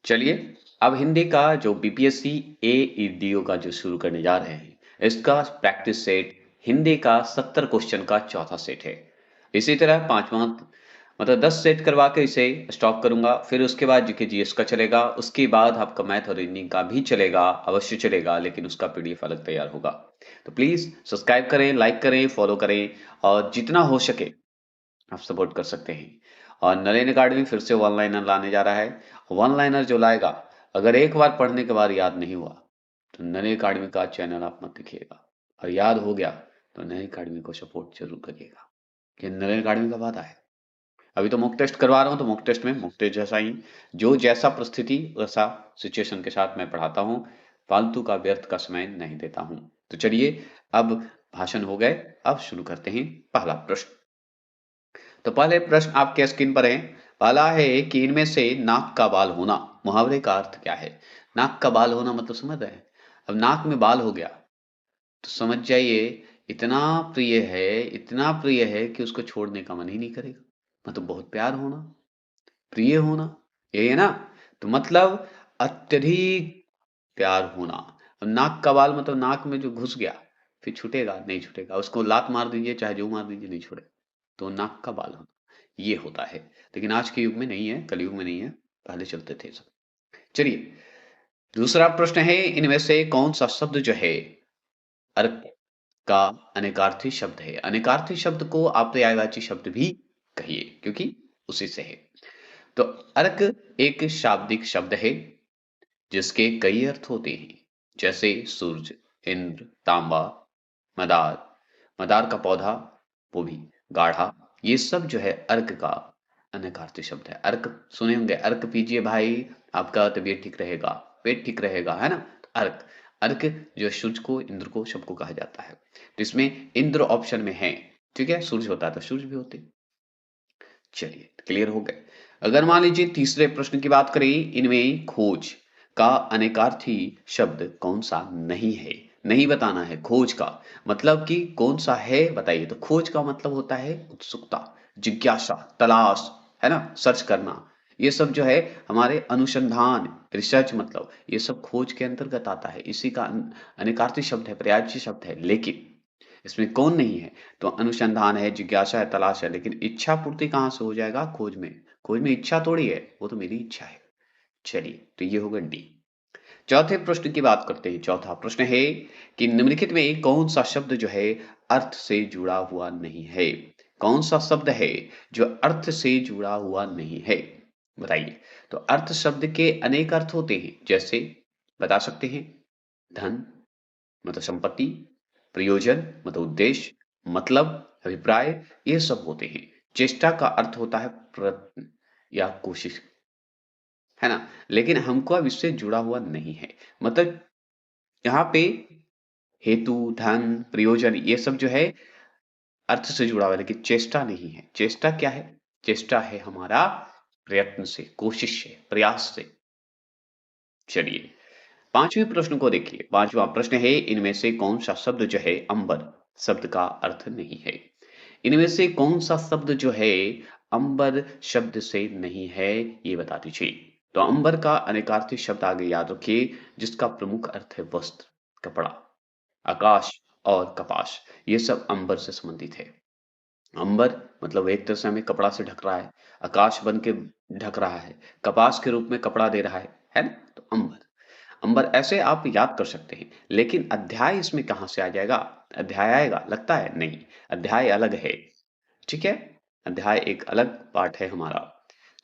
चलिए, अब हिंदी का जो बीपीएससी एईडीओ का जो शुरू करने जा रहे हैं, इसका प्रैक्टिस सेट हिंदी का 70 क्वेश्चन का चौथा सेट है। इसी तरह पांचवा मतलब 10 सेट करवा के इसे स्टॉप करूंगा। फिर उसके बाद जीके जीएस का चलेगा, उसके बाद आपका मैथ और रीजनिंग का भी चलेगा, अवश्य चलेगा, लेकिन उसका पीडीएफ अलग तैयार होगा। तो प्लीज सब्सक्राइब करें, लाइक करें, फॉलो करें और जितना हो सके आप सपोर्ट कर सकते हैं। और नरेन अकाडमी फिर से वन लाइनर लाने जा रहा है। वन लाइनर जो लाएगा, अगर एक बार पढ़ने के बाद याद नहीं हुआ तो नरेन अकाडमी का चैनल आप मत देखिएगा, और याद हो गया तो नरेन अकाडमी को सपोर्ट जरूर करिएगा। ये नरेन अकाडमी का वादा है। अभी तो मॉक टेस्ट करवा रहा हूँ, तो मॉक टेस्ट में मॉक टेस्ट जैसा ही जो जैसा परिस्थिति वैसा सिचुएशन के साथ मैं पढ़ाता हूँ। फालतू का व्यर्थ का समय नहीं देता हूँ। तो चलिए, अब भाषण हो गए, अब शुरू करते हैं पहला प्रश्न। तो पहले प्रश्न आपके स्क्रीन पर है। पहला है कि इनमें से नाक का बाल होना, मुहावरे का अर्थ क्या है? नाक का बाल होना मतलब समझ रहे हैं? अब नाक में बाल हो गया तो समझ जाइए इतना प्रिय है, इतना प्रिय है कि उसको छोड़ने का मन ही नहीं करेगा। मतलब बहुत प्यार होना, प्रिय होना, यही है ना? तो मतलब अत्यधिक प्यार होना। अब नाक का बाल मतलब नाक में जो घुस गया, फिर छूटेगा नहीं, छूटेगा। उसको लात मार दीजिए, चाहे जो मार दीजिए, नहीं छूटेगा। तो नाक का बाल होना ये होता है। लेकिन आज के युग में नहीं है, कलयुग में नहीं है, पहले चलते थे सब। चलिए, दूसरा प्रश्न है, इनमें से कौन सा शब्द जो है अर्क का अनेकार्थी शब्द है? अनेकार्थी शब्द को आप पर्यायवाची शब्द भी कहिए, क्योंकि उसी से है। तो अर्क एक शाब्दिक शब्द है जिसके कई अर्थ होते हैं, जैसे सूरज, इंद्र, तांबा, मदार, मदार का पौधा, वो भी गाढ़ा। ये सब जो है अर्क का अनेकार्थी शब्द है। अर्क सुने होंगे, अर्क पीजिए भाई, आपका तबीयत ठीक रहेगा, पेट ठीक रहेगा, है ना? तो अर्क, अर्क जो सूरज को, इंद्र को, सबको कहा जाता है। तो इसमें इंद्र ऑप्शन में है, ठीक है? सूरज होता है तो सूरज भी होते। चलिए, क्लियर हो गए। अगर मान लीजिए तीसरे प्रश्न की बात करें, इनमें खोज का अनेकार्थी शब्द कौन सा नहीं है? नहीं बताना है खोज का मतलब कि कौन सा है, बताइए। तो खोज का मतलब होता है उत्सुकता, जिज्ञासा, तलाश, है ना? सर्च करना। ये सब जो है हमारे अनुसंधान, रिसर्च, मतलब ये सब खोज के अंतर्गत आता है। इसी का अनेकार्थी शब्द है, पर्यायवाची शब्द है। लेकिन इसमें कौन नहीं है? तो अनुसंधान है, जिज्ञासा है, तलाश है। लेकिन इच्छा पूर्ति कहाँ से हो जाएगा? खोज में। खोज में इच्छा थोड़ी है, वो तो मेरी इच्छा है। चलिए, तो ये होगा डी। चौथे प्रश्न की बात करते हैं। चौथा प्रश्न है कि निम्नलिखित में कौन सा शब्द जो है अर्थ से जुड़ा हुआ नहीं है? कौन सा शब्द है जो अर्थ से जुड़ा हुआ नहीं है? बताइए। तो अर्थ शब्द के अनेक अर्थ होते हैं, जैसे बता सकते हैं, धन मतलब संपत्ति, प्रयोजन मतलब उद्देश्य, मतलब अभिप्राय, ये सब होते हैं। चेष्टा का अर्थ होता है प्रयत्न या कोशिश, है ना? लेकिन हमको अब इससे जुड़ा हुआ नहीं है। मतलब यहाँ पे हेतु, धन, प्रयोजन, ये सब जो है अर्थ से जुड़ा हुआ है, लेकिन चेष्टा नहीं है। चेष्टा क्या है? चेष्टा है हमारा प्रयत्न से, कोशिश से, प्रयास से। चलिए, पांचवें प्रश्न को देखिए। पांचवा प्रश्न है, इनमें से कौन सा शब्द जो है अंबर शब्द का अर्थ नहीं है? इनमें से कौन सा शब्द जो है अंबर शब्द से नहीं है, ये बता दीजिए। तो अंबर का अनेकार्थी शब्द आगे याद रखिए, जिसका प्रमुख अर्थ है वस्त्र, कपड़ा, आकाश और कपास। ये सब अंबर से संबंधित है। अंबर मतलब एक तरह से हमें कपड़ा से ढक रहा है, आकाश बन के ढक रहा है, कपास के रूप में कपड़ा दे रहा है ना? तो अंबर, अंबर ऐसे आप याद कर सकते हैं। लेकिन अध्याय इसमें कहाँ से आ जाएगा? अध्याय आएगा लगता है? नहीं, अध्याय अलग है। ठीक है, अध्याय एक अलग पार्ट है हमारा।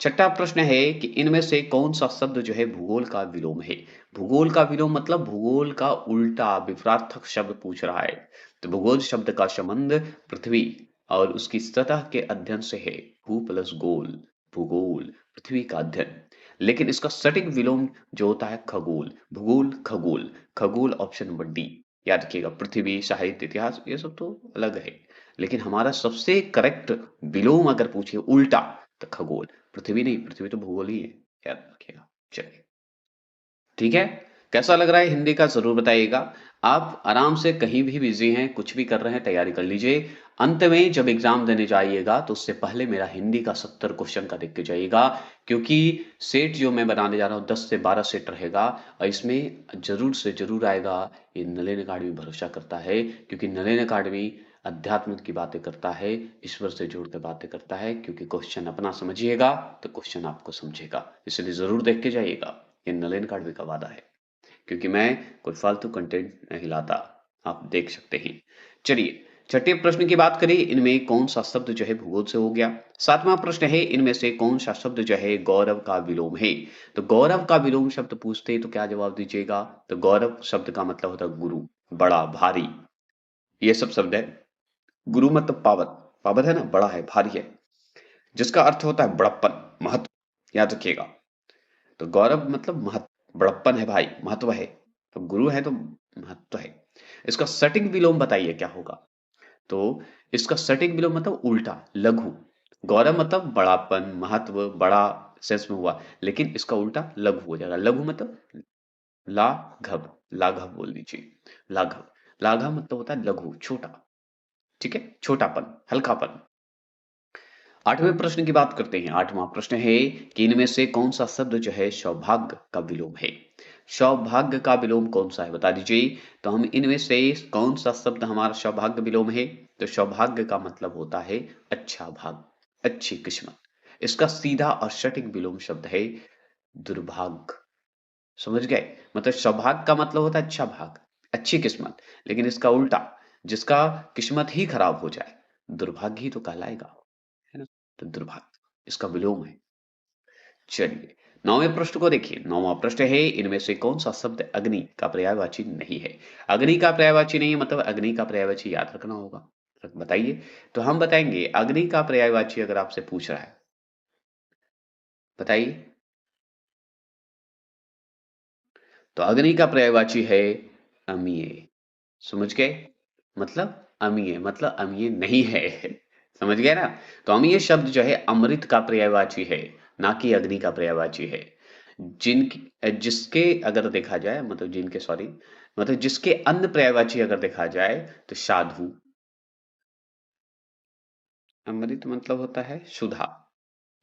छठा प्रश्न है कि इनमें से कौन सा शब्द जो है भूगोल का विलोम है? भूगोल का विलोम मतलब भूगोल का उल्टा विपरीतार्थक शब्द पूछ रहा है। तो भूगोल शब्द का संबंध पृथ्वी और उसकी सतह के अध्ययन से है। भू प्लस गोल, भूगोल, पृथ्वी का अध्ययन। लेकिन इसका सटीक विलोम जो होता है खगोल, भूगोल, खगोल। खगोल ऑप्शन नंबर डी। याद रखिएगा, पृथ्वी, साहित्य, इतिहास, ये सब तो अलग है। लेकिन हमारा सबसे करेक्ट विलोम अगर पूछे उल्टा, तो खगोल। पृथ्वी नहीं, पृथ्वी तो भूगोल ही है, याद रखिएगा। चलिए, ठीक है। कैसा लग रहा है हिंदी का जरूर बताइएगा। आप आराम से कहीं भी बिजी हैं, कुछ भी कर रहे हैं, तैयारी कर लीजिए। अंत में जब एग्जाम देने जाइएगा तो उससे पहले मेरा हिंदी का 70 क्वेश्चन का देख के जाइएगा, क्योंकि सेट जो मैं बनाने जा रहा हूँ 10 से 12 सेट रहेगा और इसमें जरूर से जरूर आएगा। ये नलेन अकाडमी भरोसा करता है, क्योंकि नलेन अकाडमी अध्यात्म की बातें करता है, ईश्वर से जोड़ कर बातें करता है, क्योंकि क्वेश्चन अपना समझिएगा तो क्वेश्चन आपको समझेगा। इसलिए जरूर देख के जाइएगा, ये नलेन अकाडमी का वादा है, क्योंकि मैं कोई फालतू कंटेंट नहीं लाता, आप देख सकते हैं। चलिए, छठे प्रश्न की बात करें, इनमें कौन सा शब्द जो है भूगोल से हो गया। सातवां प्रश्न है, इनमें से कौन सा शब्द जो है गौरव का विलोम है। तो गौरव का विलोम शब्द पूछते तो क्या जवाब दीजिएगा। तो गौरव शब्द का मतलब होता है गुरु, बड़ा, भारी, ये सब शब्द है। गुरु मतलब पावर, पावर है ना, बड़ा है, भारी है, जिसका अर्थ होता है बड़प्पन, महत्व, याद रखिएगा। तो गौरव मतलब महत्व, बड़प्पन है भाई, महत्व है। तो गुरु है तो महत्व है। इसका सटीक विलोम बताइए क्या होगा। तो इसका सटीक विलोम मतलब उल्टा, लघु। गौरव मतलब बड़ापन, महत्व, बड़ा सेंस में हुआ, लेकिन इसका उल्टा लघु हो जाएगा। लघु मतलब लाघव, लाघव बोल दीजिए, लाघव। लाघव मतलब होता है लघु, छोटा, ठीक है, छोटापन, हल्कापन। आठवें प्रश्न की बात करते हैं। आठवां प्रश्न है कि इनमें से कौन सा शब्द जो है सौभाग्य का विलोम है। सौभाग्य का विलोम कौन सा है बता दीजिए। तो हम इनमें से कौन सा शब्द हमारा सौभाग्य विलोम है। तो सौभाग्य का मतलब होता है अच्छा भाग, अच्छी किस्मत। इसका सीधा और सटीक विलोम शब्द है दुर्भाग्य। समझ गए, मतलब सौभाग्य का मतलब होता है अच्छा भाग, अच्छी किस्मत, लेकिन इसका उल्टा, जिसका किस्मत ही खराब हो जाए, दुर्भाग्य ही तो कहलाएगा, है ना। तो दुर्भाग्य इसका विलोम है। चलिए, नौवें प्रश्न को देखिए। नौवां प्रश्न है, इनमें से कौन सा शब्द अग्नि का पर्यायवाची नहीं है। अग्नि का पर्यायवाची नहीं है, मतलब अग्नि का पर्यायवाची याद रखना होगा। बताइए। तो हम बताएंगे, अग्नि का पर्यायवाची अगर आपसे पूछ रहा है, बताइए। तो अग्नि का पर्यायवाची है अमीय। समझ गए, मतलब अमीय, मतलब अमीय नहीं है। समझ गए ना। तो अमीय शब्द जो है अमृत का पर्यायवाची है, ना कि अग्नि का पर्यायवाची है। जिनकी, जिसके अगर देखा जाए, मतलब जिनके, सॉरी, मतलब जिसके अन्य पर्यायवाची अगर देखा जाए तो साधु। अमृत मतलब होता है सुधा,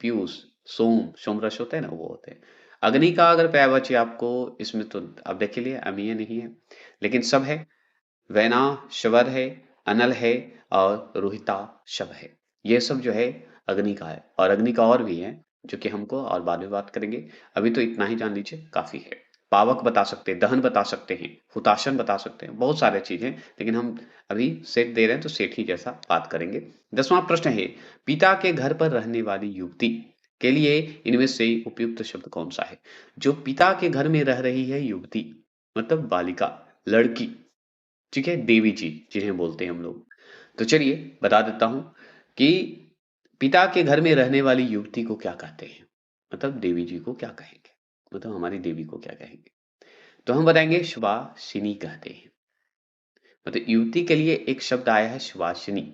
पीयूष, सोम, सोमरस होते हैं ना, वो होते हैं। अग्नि का अगर पर्यायवाची आपको इसमें, तो आप देख लिए अमीय नहीं है, लेकिन सब है। वैना शवर है, अनल है और रोहिता शव है। ये सब जो है अग्नि का है, और अग्नि का और भी है, जो कि हमको और बाद में बात करेंगे। अभी तो इतना ही जान लीजिए, काफी है। पावक बता सकते हैं, दहन बता सकते हैं, हुताशन बता सकते हैं, बहुत सारे चीजें, लेकिन हम अभी सेठ दे रहे हैं तो सेठ ही जैसा बात करेंगे। 10वां प्रश्न है, पिता के घर पर रहने वाली युवती के लिए इनमें से उपयुक्त शब्द कौन सा है। जो पिता के घर में रह रही है युवती, मतलब बालिका, लड़की, ठीक है, देवी जी जिन्हें बोलते हैं हम लोग। तो चलिए बता देता हूं कि पिता के घर में रहने वाली युवती को क्या कहते हैं, मतलब देवी जी को क्या कहेंगे, मतलब हमारी देवी को क्या कहेंगे। तो हम बताएंगे सुवासिनी कहते हैं। मतलब युवती के लिए एक शब्द आया है सुवासिनी,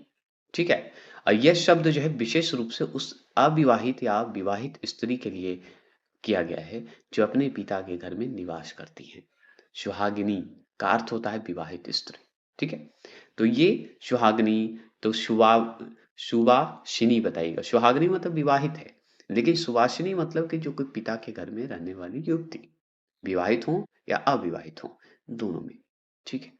ठीक है। और यह शब्द जो है विशेष रूप से उस अविवाहित या विवाहित स्त्री के लिए किया गया है, जो अपने पिता के घर में निवास करती हैं। सुहागिनी का अर्थ होता है विवाहित स्त्री, ठीक है। तो ये सुहागिनी, तो सुवासिनी बताइएगा। सुहागिनी मतलब विवाहित है, लेकिन सुवासिनी मतलब कि जो कोई पिता के घर में रहने वाली युवती, विवाहित हो या अविवाहित हो, दोनों में, ठीक है।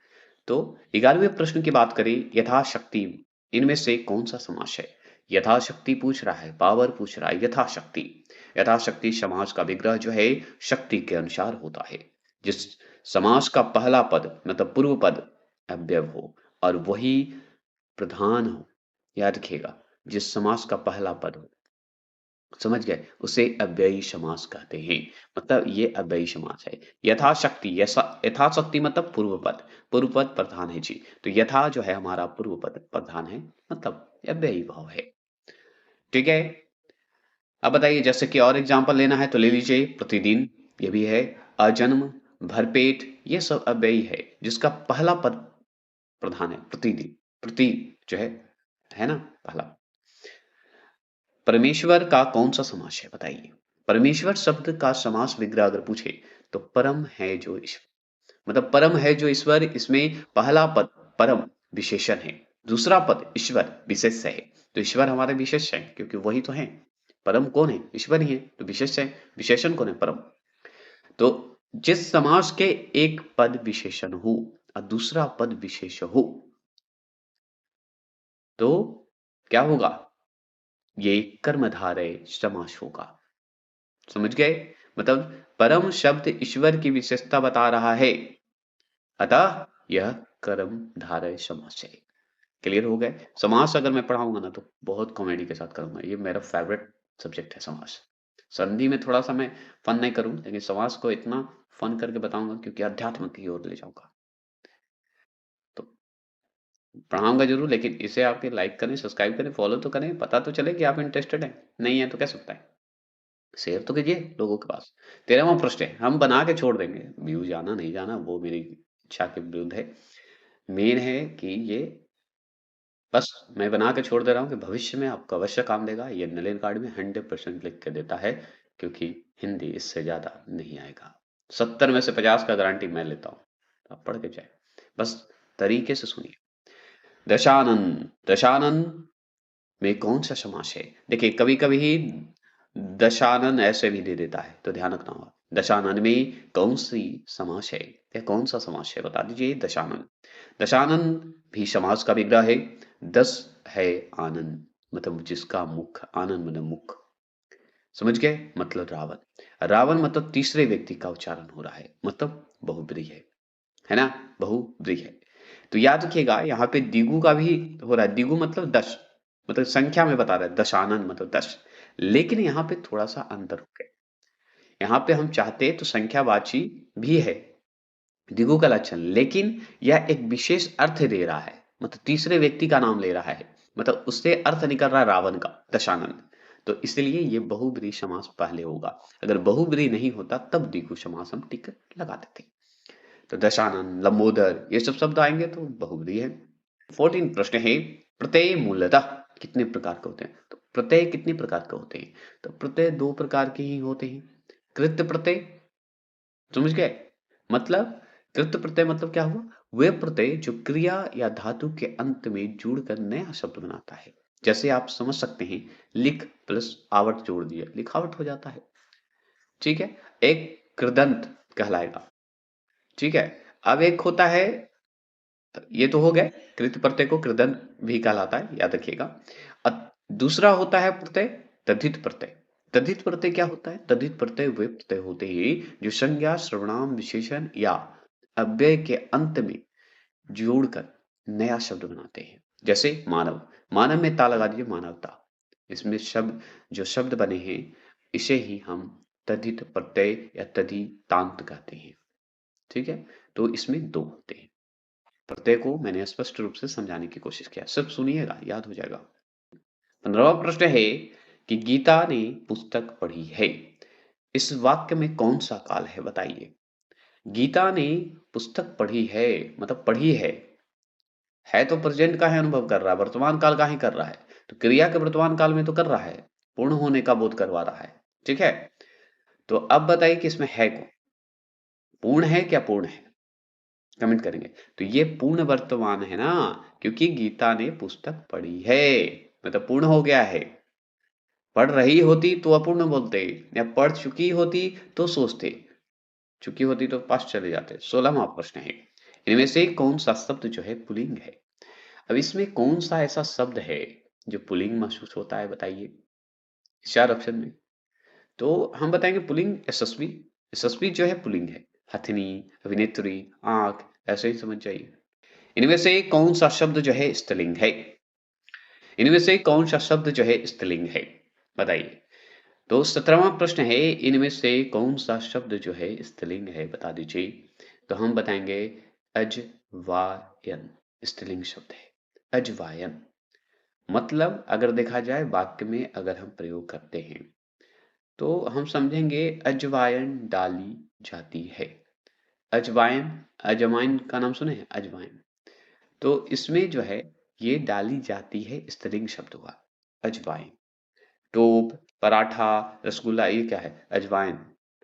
तो 11वें प्रश्न की बात करें, यथाशक्ति, इनमें से कौन सा समास है। यथाशक्ति पूछ रहा है, पावर पूछ रहा है, यथाशक्ति। यथाशक्ति समास का विग्रह जो है शक्ति के अनुसार होता है। जिस समास का पहला पद मतलब पूर्व पद अव्यय हो और वही प्रधान हो, याद रखिएगा, जिस समास का पहला पद हो, समझ गए, उसे अव्ययी समास कहते हैं। मतलब ये अव्ययी समास है। यथाशक्ति, यथाशक्ति मतलब पूर्व पद, पूर्व पद प्रधान है जी। तो यथा जो है हमारा पूर्व पद प्रधान है, मतलब अव्ययी भाव है, ठीक है। अब बताइए, जैसे कि और एग्जांपल लेना है तो ले लीजिए। प्रतिदिन, ये भी है। अजन्म, भरपेट, ये सब अव्ययी है, जिसका पहला पद प्रधान है। प्रतिदिन, प्रति जो है ना, पहला। परमेश्वर का कौन सा समास है बताइए। परमेश्वर शब्द का समास विग्रह अगर पूछे तो परम है जो ईश्वर, मतलब परम है जो ईश्वर, इसमें पहला पद परम विशेषण है, दूसरा पद ईश्वर विशेष्य है। तो ईश्वर हमारे विशेष्य हैं क्योंकि वही तो हैं। परम कौन है? ईश्वर ही है, तो विशेष्य है, विशेषण कौन है? परम। तो जिस समास के एक पद विशेषण हो और दूसरा पद विशेष हो, तो क्या होगा? ये कर्मधारय समास होगा। समझ गए? मतलब परम शब्द ईश्वर की विशेषता बता रहा है, अतः यह कर्मधारय समास है। क्लियर हो गए? समास अगर मैं पढ़ाऊंगा ना तो बहुत कॉमेडी के साथ करूंगा, ये मेरा फेवरेट सब्जेक्ट है समास। संधि में थोड़ा सा मैं फन नहीं करूं, लेकिन समास को इतना फन करके बताऊंगा क्योंकि अध्यात्म की ओर ले जाऊंगा। तो पढ़ाऊंगा जरूर, लेकिन इसे आपके लाइक करें, सब्सक्राइब करें, फॉलो तो करें, पता तो चले कि आप इंटरेस्टेड हैं। नहीं है तो कैसे होता है? शेयर तो कीजिए लोगों के पास। 13वां प्रश्न है, हम बना के छोड़ देंगे, व्यूज आना नहीं जाना वो मेरी इच्छा के विरुद्ध है। मेन है कि ये बस मैं बना के छोड़ दे रहा हूँ कि भविष्य में आपको अवश्य काम देगा। ये नलिन कार्ड में 100% लिख के देता है, क्योंकि हिंदी इससे ज्यादा नहीं आएगा। 70 में से 50 का गारंटी मैं लेता हूँ। आप पढ़ के जाए, बस तरीके से सुनिए। दशानन, दशानन में कौन सा समास है? देखिए कभी कभी दशानन ऐसे भी दे देता है, तो ध्यान रखना होगा। दशानन में कौन सी समास है या कौन सा समास है बता दीजिए। दशानन, दशानन भी समास का विग्रह है। दस है आनंद, मतलब जिसका मुख, आनंद मतलब मुख। समझ गए? मतलब रावण। रावण मतलब तीसरे व्यक्ति का उच्चारण हो रहा है, मतलब बहुब्रीहि है ना? बहुब्रीहि है। तो याद रखिएगा यहाँ पे दिगु का भी हो रहा है। दिगु मतलब 10, मतलब संख्या में बता रहा है, दशानन मतलब 10। लेकिन यहाँ पे थोड़ा सा अंतर हो गया। यहाँ पे हम चाहते तो संख्यावाची भी है दिगु का लक्षण, लेकिन यह एक विशेष अर्थ दे रहा है, मतलब तीसरे व्यक्ति का नाम ले रहा है, मतलब उससे अर्थ निकल रहा है रावण का, दशानन। तो इसलिए ये बहुब्रीहि समास पहले होगा। अगर बहुब्रीहि नहीं होता तब दिगु समास हम टिक लगाते थे। तो दशानन, लंबोदर ये सब शब्द आएंगे तो बहुब्रीहि है। 14 प्रश्न है, प्रत्यय मूलतः कितने प्रकार के होते हैं? तो प्रत्यय कितने प्रकार के होते हैं? तो प्रत्यय दो प्रकार के ही होते हैं। कृत प्रत्यय, समझ गए? मतलब कृत प्रत्यय मतलब क्या हुआ? वे प्रत्यय जो क्रिया या धातु के अंत में जुड़कर नया शब्द बनाता है। जैसे आप समझ सकते हैं, लिख प्लस आवट जोड़ दिया, लिखावट हो जाता है। ठीक है? एक कृदंत कहलाएगा। ठीक है? अब एक होता है, ये तो हो गए, कृत प्रत्यय को कृदंत भी कहलाता है, याद रखिएगा। दूसरा होता है प्रत्यय तद्धित प्रत्यय। तद्धित प्रत्यय क्या होता है? तद्धित प्रत्यय वे प्रत्यय होते हैं जो संज्ञा, सर्वनाम, विशेषण या अव्यय के अंत में जोड़कर नया शब्द बनाते हैं। जैसे मानव, मानव में ता लगा दीजिए, मानवता। इसमें शब्द, जो शब्द बने हैं, इसे ही हम तद्धित प्रत्यय या तद्धितांत कहते हैं। ठीक है? तो इसमें दो होते हैं। प्रत्यय को मैंने स्पष्ट रूप से समझाने की कोशिश किया, सब सुनिएगा, याद हो जाएगा। 15वां प्रश्न है कि गीता ने पुस्तक पढ़ी है, इस वाक्य में कौन सा काल है बताइए। गीता ने पुस्तक पढ़ी है, मतलब पढ़ी है तो प्रेजेंट का ही अनुभव कर रहा है, वर्तमान काल का ही कर रहा है। तो क्रिया के वर्तमान काल में तो कर रहा है, पूर्ण होने का बोध करवा रहा है। ठीक है? तो अब बताइए कि इसमें है कौन? पूर्ण है क्या पूर्ण है? कमेंट करेंगे। तो ये पूर्ण वर्तमान है ना, क्योंकि गीता ने पुस्तक पढ़ी है, मतलब पूर्ण हो गया है। पढ़ रही होती तो अपूर्ण बोलते, या पढ़ चुकी होती तो सोचते, चुकी होती तो पास चले जाते। 16वां प्रश्न है, इनमें से कौन सा शब्द जो है पुल्लिंग है? अब इसमें कौन सा ऐसा शब्द है जो पुल्लिंग महसूस होता है बताइए, 4 ऑप्शन में। तो हम बताएंगे पुल्लिंग यशस्वी। यशस्वी जो है पुल्लिंग है। हथिनी, अभिनेत्री, आंख, ऐसे ही समझ जाइए। इनमें से कौन सा शब्द जो है स्त्रीलिंग है? इनमें से कौन सा शब्द जो है स्त्रीलिंग है बताइए। तो 17वां प्रश्न है, इनमें से कौन सा शब्द जो है स्त्रीलिंग है बता दीजिए। तो हम बताएंगे अजवायन, स्त्रीलिंग शब्द है अजवायन। मतलब अगर देखा जाए वाक्य में अगर हम प्रयोग करते हैं तो हम समझेंगे अजवायन डाली जाती है। अजवायन, अजवाइन का नाम सुने हैं? अजवाइन, तो इसमें जो है ये डाली जाती है, स्त्रीलिंग शब्द हुआ अजवाइन। टोप, पराठा, रसगुल्ला, ये क्या है? अजवाइन।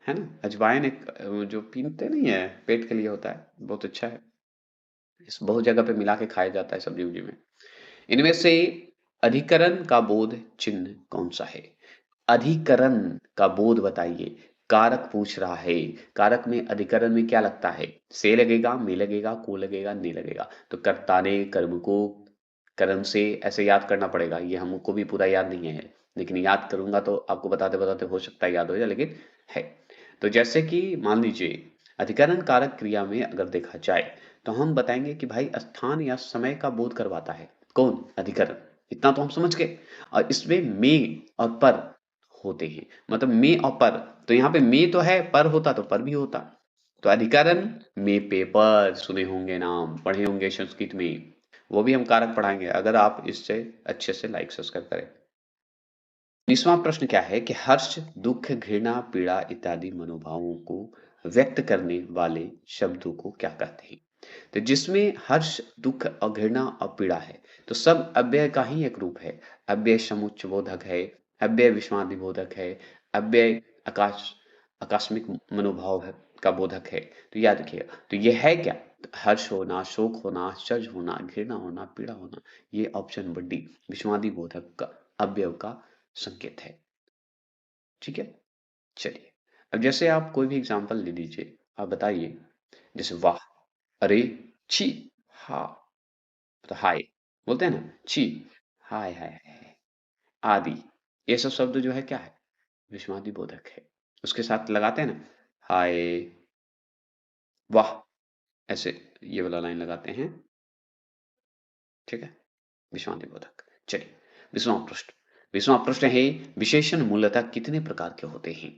है ना। अजवाइन एक जो पीते नहीं है, पेट के लिए होता है, बहुत अच्छा है। इस बहुत जगह पे मिला के खाया जाता है सब्जी उब्जी में। इनमें से अधिकरण का बोध चिन्ह कौन सा है? अधिकरण का बोध बताइए। कारक पूछ रहा है। कारक में अधिकरण में क्या लगता है? से लगेगा, में लगेगा, को लगेगा, ने लगेगा। तो कर्ता ने, कर्म को, कर्म से, ऐसे याद करना पड़ेगा। ये हमको भी पूरा याद नहीं है, लेकिन याद करूंगा तो आपको बताते बताते हो सकता है याद हो जाए, लेकिन है। तो जैसे कि मान लीजिए अधिकरण कारक क्रिया में अगर देखा जाए तो हम बताएंगे कि भाई स्थान या समय का बोध करवाता है। कौन? अधिकरण। इतना तो हम समझ गए। और इसमें में और पर होते हैं, मतलब में और पर। तो यहाँ पे में तो है, पर होता तो पर भी होता। तो अधिकरण में पेपर सुने होंगे, नाम पढ़े होंगे संस्कृत में, वो भी हम कारक पढ़ाएंगे अगर आप इससे अच्छे से लाइक सब्सक्राइब करें। 19वां प्रश्न क्या है कि हर्ष, दुख, घृणा, पीड़ा इत्यादि मनोभावों को व्यक्त करने वाले शब्दों को क्या कहते हैं? तो जिसमें हर्ष, दुख और घृणा और पीड़ा है, तो सब अव्यय का ही एक रूप है। अव्यय समुच्चय बोधक है, अव्यय विषमादि बोधक है, अव्यय आकाश आकस्मिक मनोभाव है का बोधक है। तो याद रखिएगा। तो ये है क्या? तो हर्ष होना, शोक होना, आश्चर्य होना, घृणा होना, पीड़ा होना, ये ऑप्शन नंबर डी विषमादि बोधक का अवयव का संकेत है। ठीक है, चलिए। अब जैसे आप कोई भी एग्जांपल ले लीजिए, आप बताइए। जैसे वाह, अरे, छी, हा, तो हाय बोलते हैं ना, छी, हाय हाय हाय, आदि, ये सब शब्द जो है क्या है? विस्मादि बोधक है। उसके साथ लगाते हैं ना, हाय, वाह, ऐसे ये वाला लाइन लगाते हैं। ठीक है, विस्मादि बोधक। चलिए, 20वां प्रश्न। 20वां प्रश्न है विशेषण मूलतः कितने प्रकार के होते हैं?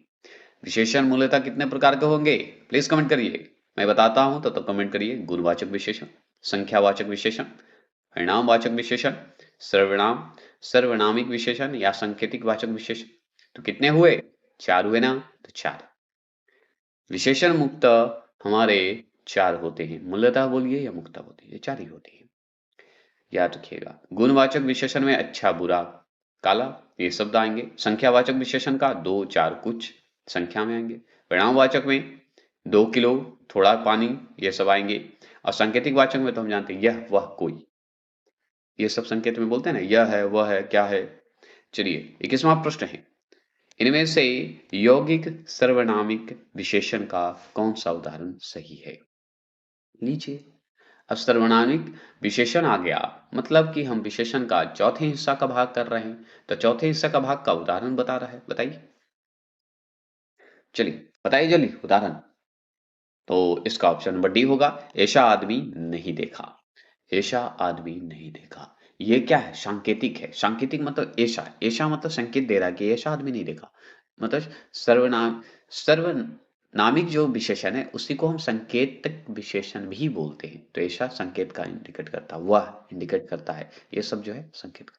विशेषण मूलतः कितने प्रकार के होंगे? प्लीज कमेंट करिए। मैं बताता हूं तो कमेंट करिए। गुणवाचक विशेषण, संख्यावाचक विशेषण, परिणामवाचक विशेषण, सर्वनाम, सर्वनामिक विशेषण या सांकेतिक वाचक विशेषण। तो कितने हुए? 4 हुए ना? तो 4 विशेषण मुक्त हमारे 4 होते हैं। मूलतः बोलिए या मुक्ता बोलिए, ये 4 ही होते हैं। याद रखिएगा। गुणवाचक विशेषण में अच्छा, बुरा, काला, ये शब्द आएंगे। संख्यावाचक विशेषण का 2, 4, कुछ संख्या में आएंगे। परिणामवाचक में 2 किलो, थोड़ा पानी, ये सब आएंगे। और सांकेतिक वाचक में तो हम जानते हैं यह, वह, कोई, ये सब संकेत में बोलते हैं ना, यह है, वह है, क्या है। चलिए, 21वां प्रश्न है इनमें से यौगिक सर्वनामिक विशेषण का कौन सा उदाहरण सही है? लीजिए। अब सर्वनामिक विशेषण आ गया, मतलब कि हम विशेषण का चौथे हिस्सा का भाग कर रहे हैं। तो चौथे हिस्सा का भाग का उदाहरण बता रहा है, बताइए। चलिए बताइए जल्दी उदाहरण। तो इसका ऑप्शन नंबर डी होगा, ऐसा आदमी नहीं देखा। ऐसा आदमी नहीं देखा। ये क्या है? सांकेतिक है। सांकेतिक मतलब ऐसा, ऐसा मतलब संकेत दे रहा है कि ऐसा आदमी नहीं देखा। मतलब सर्वनामिक जो विशेषण है उसी को हम संकेतक विशेषण भी बोलते हैं। तो ऐसा संकेत का इंडिकेट करता है, वह इंडिकेट करता है, ये सब जो है संकेत।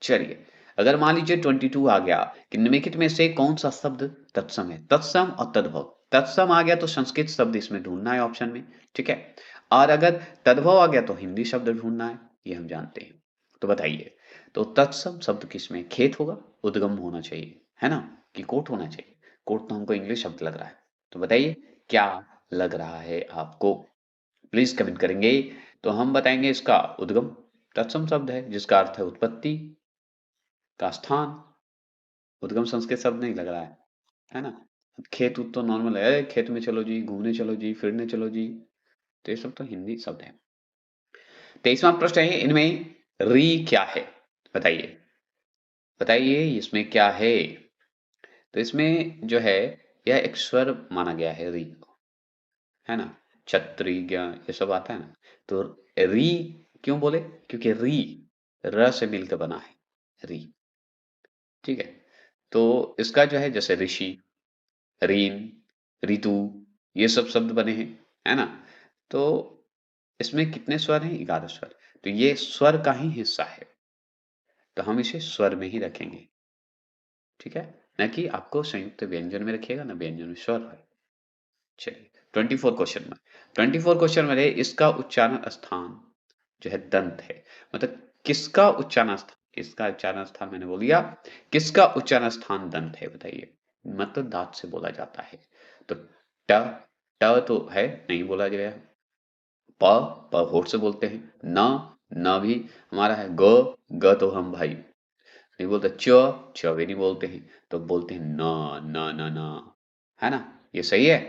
चलिए, अगर मान लीजिए 22 आ गया कि निम्नलिखित में से कौन सा शब्द तत्सम है? तत्सम और तद्भव। तत्सम आ गया तो संस्कृत शब्द इसमें ढूंढना है ऑप्शन में। ठीक है, और अगर तद्भव आ गया तो हिंदी शब्द ढूंढना है, ये हम जानते हैं। तो बताइए, तो तत्सम शब्द किसमें? खेत होगा, उद्गम होना चाहिए, है ना, कि कोट होना चाहिए? कोट तो हमको इंग्लिश शब्द लग रहा है। तो बताइए क्या लग रहा है आपको? प्लीज कमेंट करेंगे। तो हम बताएंगे इसका उद्गम। तत्सम शब्द है जिसका अर्थ है उत्पत्ति का स्थान। उद्गम संस्कृत शब्द नहीं लग रहा है ना। खेत उत तो नॉर्मल है, खेत में चलो जी, घूमने चलो जी, फिरने चलो जी, तो ये सब तो हिंदी शब्द है। 23वां प्रश्न है इनमें री क्या है? बताइए, बताइए इसमें क्या है? तो इसमें जो है यह एक स्वर माना गया है री को, है ना। छत्री ज्ञ ये सब आता है ना। तो री क्यों बोले? क्योंकि री र से मिलकर बना है री। ठीक है, तो इसका जो है जैसे ऋषि, रीन, ऋतु, ये सब शब्द बने हैं, है ना। तो इसमें कितने स्वर हैं? 11 स्वर। तो ये स्वर का ही हिस्सा है, तो हम इसे स्वर में ही रखेंगे। ठीक है, न कि आपको संयुक्त व्यंजन में रखिएगा ना, व्यंजन में स्वर है। चलिए, 24 क्वेश्चन में है इसका उच्चारण स्थान जो है दंत है। मतलब किसका उच्चारण स्थान, किसका उच्चारण स्थान मैंने बोल दिया, किसका उच्चारण स्थान दंत है? बताइए। मतलब दांत से बोला जाता है। तो ट ट तो है, नहीं बोला गया। प प होठ से बोलते हैं। न न भी हमारा है। ग तो हम भाई नहीं बोलते। च भी नहीं बोलते हैं, तो बोलते हैं न न न न, है ना? ये सही है?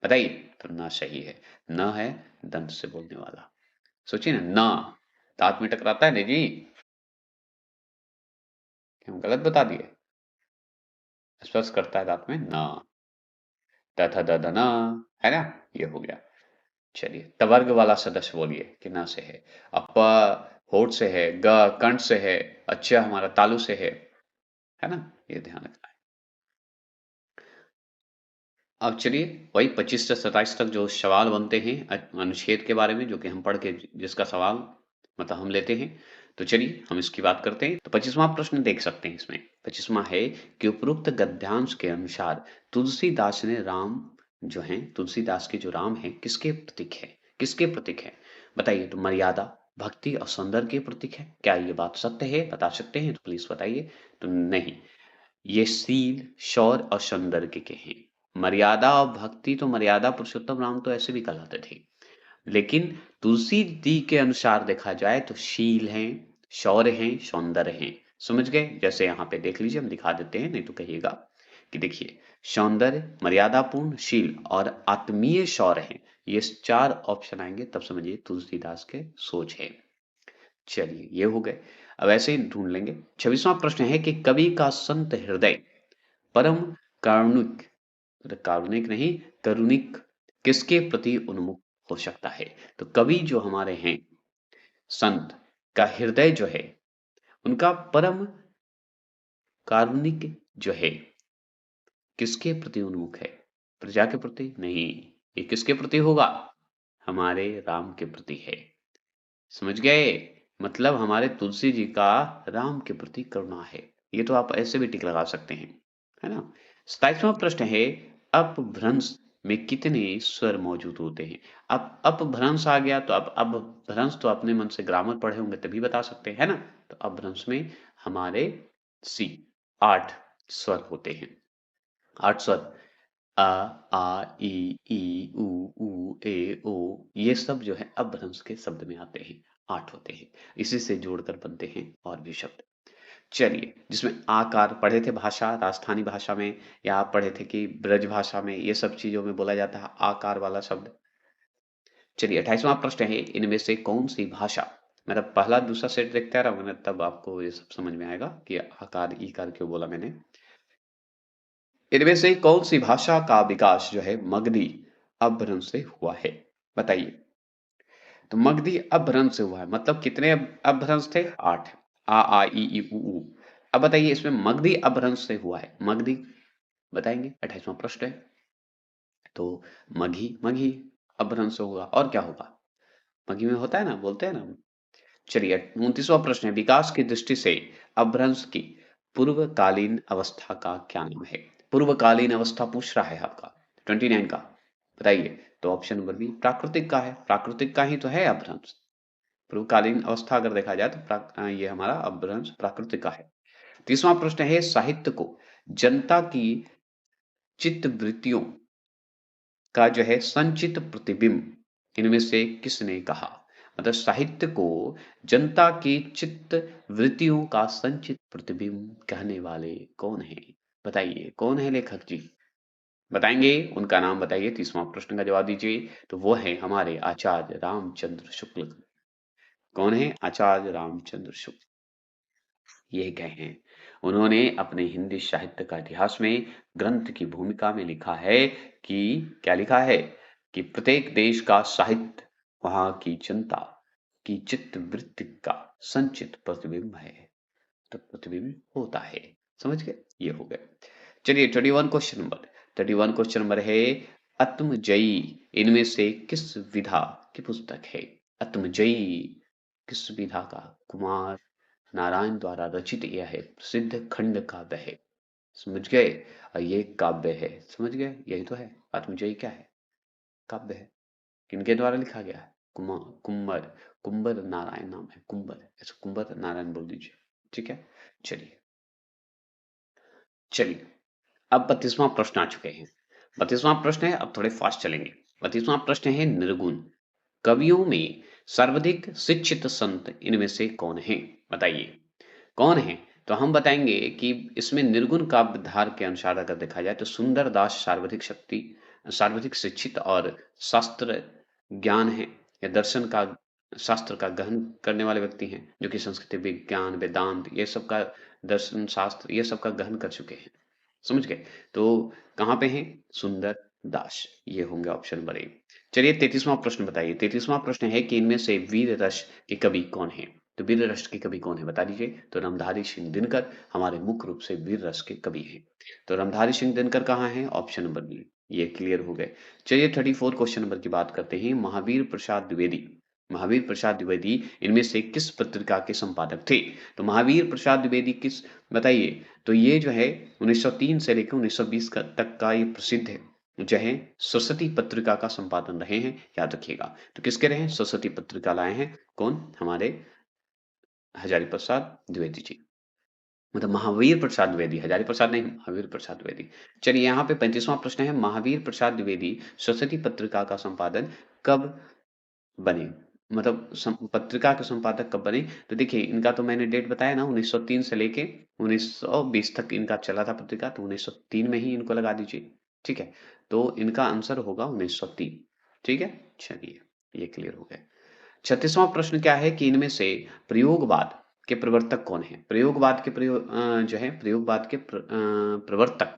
बताइए। तो ना सही है। न है दंत से बोलने वाला। सोचिए ना, न दांत में टकराता है ना जी। हम गलत बता दिए। स्पर्श करता है दांत में न। द थ द ध न, है ना? ये हो गया। चलिए, तवर्ग वाला सदस्य बोलिए कि न से है। अप होठ से है। ग कंठ से है। अच्छा हमारा तालु से है ना? ये ध्यान रखना है। अब चलिए, वही 25 से 27 तक जो सवाल बनते हैं अनुच्छेद के बारे में, जो कि हम पढ़ के जिसका सवाल मतलब हम लेते हैं। तो चलिए हम इसकी बात करते हैं। तो 25वां प्रश्न देख सकते हैं इसमें। 25वां है कि उपरोक्त गद्यांश के अनुसार तुलसीदास ने राम जो हैं, तुलसीदास के जो राम हैं, किसके प्रतीक है? किसके प्रतीक है? बताइए। तो मर्यादा, भक्ति और सौंदर्य के प्रतीक है। क्या ये बात सत्य है? बता सकते हैं तो प्लीज बताइए। तो नहीं, ये शील, शौर्य और सौंदर्य के हैं। मर्यादा और भक्ति, तो मर्यादा पुरुषोत्तम राम तो ऐसे भी कहलाते थे, लेकिन तुलसी जी के अनुसार देखा जाए तो शील हैं, शौर्य हैं, सौंदर्य हैं। समझ गए? जैसे यहाँ पे देख लीजिए, हम दिखा देते हैं, नहीं तो कहिएगा कि देखिए, सौंदर्य, मर्यादापूर्ण, शील और आत्मीय शौर्य हैं। ये 4 ऑप्शन आएंगे, तब समझिए तुलसीदास के सोच है। चलिए, ये हो गए। अब ऐसे ही ढूंढ लेंगे। 26वां प्रश्न है कि कवि का संत हृदय परम कारुणिक, कारुणिक नहीं, करुणिक किसके प्रति उन्मुख हो सकता है? तो कवि जो हमारे हैं, संत का हृदय जो है, उनका परम कारुणिक जो है, किसके प्रति उन्मुख है? प्रजा के प्रति नहीं। ये किसके प्रति होगा? हमारे राम के प्रति है। समझ गए? मतलब हमारे तुलसी जी का राम के प्रति करुणा है। ये तो आप ऐसे भी टिक लगा सकते हैं, है ना? 27वां प्रश्न है, अपभ्रंश में कितने स्वर मौजूद होते हैं? अब अपभ्रंश आ गया तो अब अपभ्रंश तो अपने मन से ग्रामर पढ़े होंगे तभी बता सकते हैं, है ना? तो अपभ्रंश में हमारे सी 8 स्वर होते हैं। 8 स्वर। अ, आ, ई, उ, ए, ओ, ये सब जो है अपभ्रंश के शब्द में आते हैं। 8 होते हैं। इसी से जोड़कर बनते हैं और भी शब्द। चलिए, जिसमें आकार पढ़े थे भाषा, राजस्थानी भाषा में, या आप पढ़े थे कि ब्रज भाषा में, ये सब चीज़ों में बोला जाता है आकार वाला शब्द। चलिए, 28वां प्रश्न है, इनमें से कौन-सी भाषा, मतलब पहला दूसरा सेट देखते रहोगे ना, तब आपको ये सब समझ में आएगा कि आकार, ईकार क्यों बोला मैंने। इनमें से कौन-सी भाषा का विकास जो है मगधी अपभ्रंश से हुआ है? बताइए। तो मगधी अपभ्रंश से हुआ है, मतलब कितने अपभ्रंश थे? 8। आ, ई, उ। अब बताइए, इसमें मगधी अपभ्रंश से हुआ है। मगधी बताएंगे। 28वां प्रश्न है। तो मगही मगही अपभ्रंश से होगा, और क्या होगा? मगही में होता है ना, बोलते हैं ना। चलिए, 29वां प्रश्न है, विकास की दृष्टि से अपभ्रंश की पूर्वकालीन अवस्था का क्या नाम है? पूर्वकालीन अवस्था पूछ रहा है आपका, 29 का। बताइए। तो ऑप्शन नंबर बी प्राकृतिक का है। प्राकृतिक का ही तो है अपभ्रंश। पूर्वकालीन अवस्था अगर देखा जाए तो ये हमारा अपभ्रंश प्राकृतिक का है। 30वां प्रश्न है, साहित्य को जनता की चित्त वृत्तियों का जो है संचित प्रतिबिंब इनमें से किसने कहा? मतलब साहित्य को जनता की चित्त वृत्तियों का संचित प्रतिबिंब कहने वाले कौन है? बताइए, कौन है लेखक जी? बताएंगे, उनका नाम बताइए। 30वां प्रश्न का जवाब दीजिए। तो वो है हमारे आचार्य रामचंद्र शुक्ल। कौन है? आचार्य रामचंद्र शुक्ल। ये गए हैं। उन्होंने अपने हिंदी साहित्य का इतिहास में ग्रंथ की भूमिका में लिखा है कि क्या लिखा है? कि प्रत्येक देश का साहित्य वहां की जनता की चित्त वृत्ति का संचित प्रतिबिंब है। तो प्रतिबिंब होता है। समझ गए? ये हो गए। चलिए, 31 क्वेश्चन नंबर है, आत्मजयी इनमें से किस विधा की पुस्तक है? आत्मजयी किस विधा का? कुमार नारायण द्वारा रचित यह है प्रसिद्ध खंड काव्य है। समझ गए? और ये काव्य है। समझ गए? यही तो है आत्मजयी। क्या है? काव्य है। किनके द्वारा लिखा गया है? कुमार, कुंवर, कुंवर नारायण नाम है, कुंवर, ऐसे कुंवर नारायण बोल दीजिए। ठीक है। चलिए चलिए, अब 32वां प्रश्न आ चुके हैं। 32वां प्रश्न है, अब थोड़े फास्ट चलेंगे। 32वां प्रश्न है निर्गुण कवियों में सर्वाधिक शिक्षित संत इनमें से कौन है? बताइए कौन है? तो हम बताएंगे कि इसमें निर्गुण काव्यधार के अनुसार अगर देखा जाए तो सुंदर दास सर्वाधिक शिक्षित और शास्त्र ज्ञान है या दर्शन का शास्त्र का गहन करने वाले व्यक्ति हैं, जो कि संस्कृत विज्ञान वेदांत ये सब का दर्शन शास्त्र ये सब का गहन कर चुके हैं। समझ गए? तो कहाँ पे हैं? सुंदर दास, ये होंगे ऑप्शन नंबर ए। चलिए 33वां प्रश्न बताइए। 33वां प्रश्न है कि इनमें से वीर रस के कवि कौन है? तो वीर रस के कवि कौन है बता दीजिए। तो रामधारी सिंह दिनकर हमारे मुख्य रूप से वीर रस के कवि हैं। तो रामधारी सिंह दिनकर कहाँ है? Option number B. ये क्लियर हो गए। चलिए 34 क्वेश्चन नंबर की बात करते हैं। महावीर प्रसाद द्विवेदी इनमें से किस पत्रिका के संपादक थे? तो महावीर प्रसाद द्विवेदी किस बताइए। तो ये जो है 1903 से लेकर 1920 तक का ये प्रसिद्ध है जो है सरस्वती पत्रिका का संपादन रहे हैं, याद रखिएगा। तो किसके रहे हैं? सरस्वती पत्रिका लाए हैं कौन? हमारे हजारी प्रसाद द्विवेदी जी। मतलब महावीर प्रसाद द्विवेदी, हजारी प्रसाद नहीं, महावीर प्रसाद द्विवेदी। चलिए यहाँ पे 35वां प्रश्न है, महावीर प्रसाद द्विवेदी सरस्वती पत्रिका का संपादन कब बने? मतलब पत्रिका के संपादक कब बने? तो देखिए इनका तो मैंने डेट बताया ना, 1903 से लेके 1920 तक इनका चला था पत्रिका, तो 1903 में ही इनको लगा दीजिए। ठीक है, तो इनका आंसर होगा 1903। ठीक है, चलिए ये क्लियर हो गया। 36वां प्रश्न क्या है कि इनमें से प्रयोगवाद के प्रवर्तक कौन है? प्रयोगवाद के प्रवर्तक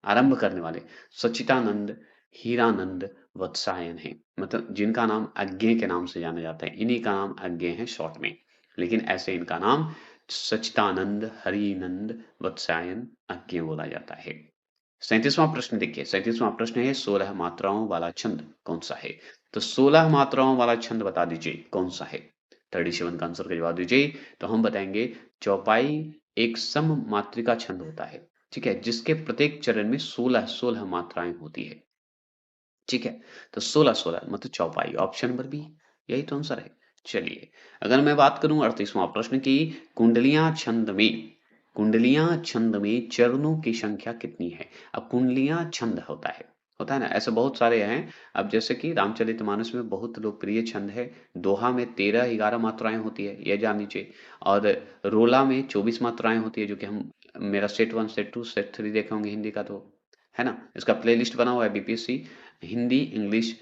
आरंभ करने वाले सच्चिदानंद, हीरानंद, वत्सायन है। मतलब जिनका नाम अज्ञेय के नाम से जाना जाता है, इन्हीं का नाम अज्ञेय है शॉर्ट में, लेकिन ऐसे इनका नाम सच्चिदानंद, हरिनंद, वत्सायन, अज्ञेय बोला जाता है। 37वां प्रश्न देखिए। 37वां प्रश्न है 16 मात्राओं वाला छंद कौन सा है? तो 16 मात्राओं वाला छंद बता दीजिए कौन सा है? 37 का आंसर का जवाब दीजिए। तो हम बताएंगे चौपाई एक सम मात्रिका छंद होता है, ठीक है, जिसके प्रत्येक चरण में 16 मात्राएं होती है। ठीक है, तो 16 मतलब चौपाई, ऑप्शन नंबर बी यही तो आंसर है। चलिए अगर मैं बात करूं 38वां प्रश्न की, कुंडलियां छंद में चरणों की संख्या कितनी है? अब कुंडलियां छंद होता है ना, ऐसे बहुत सारे हैं। अब जैसे कि रामचरितमानस में बहुत लोकप्रिय छंद है, दोहा में 13-11 मात्राएं होती है, यह जान लीजिए। और रोला में 24 मात्राएं होती है, जो कि हम मेरा सेट 1 सेट 2 सेट 3 देखे होंगे हिंदी का, तो है ना, इसका प्लेलिस्ट बना हुआ है बीपीएससी हिंदी इंग्लिश